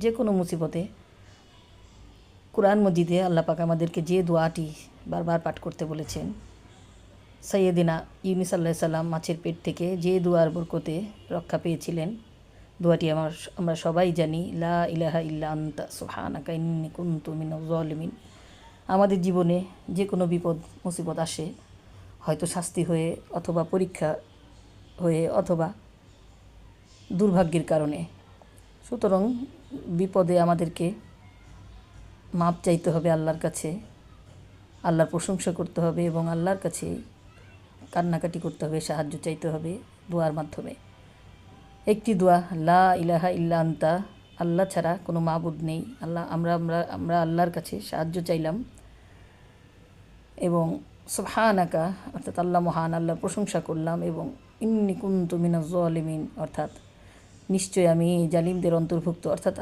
যে কোনো মুসিবতে কুরআন মজিদে আল্লাহ পাক আমাদেরকে যে দোয়াটি বারবার পাঠ করতে বলেছেন, সাইয়েদিনা ইউনুস আলাইহিস সালাম মাছের পেট থেকে যে দোয়ার বরকতে রক্ষা পেয়েছিলেন, দোয়াটি আমরা সবাই জানি, লা ইলাহা ইল্লা আনতা সুবহানাকা ইন্নী কুনতু মিনাজ জালিমিন। আমাদের জীবনে যে কোনো বিপদ মুসিবত আসে, হয়তো শাস্তি হয়ে অথবা পরীক্ষা হয়ে অথবা দুর্ভাগ্যের কারণে। সুতরাং বিপদে আমাদেরকে মাপ চাইতে হবে আল্লাহর কাছে, আল্লাহর প্রশংসা করতে হবে এবং আল্লাহর কাছে কান্নাকাটি করতে হবে, সাহায্য চাইতে হবে দোয়ার মাধ্যমে। একটি দোয়া, লা ইলাহা ইল্লা আনতা, আল্লাহ ছাড়া কোনো মাবুদ নেই, আমরা আল্লাহর কাছে সাহায্য চাইলাম, এবং সুবহানাকা অর্থাৎ আল্লাহ মহান, আল্লাহর প্রশংসা করলাম, এবং ইন্নী কুনতু মিনাজ জালিমিন অর্থাৎ নিশ্চয় আমি জালিমদের অন্তর্ভুক্ত, অর্থাৎ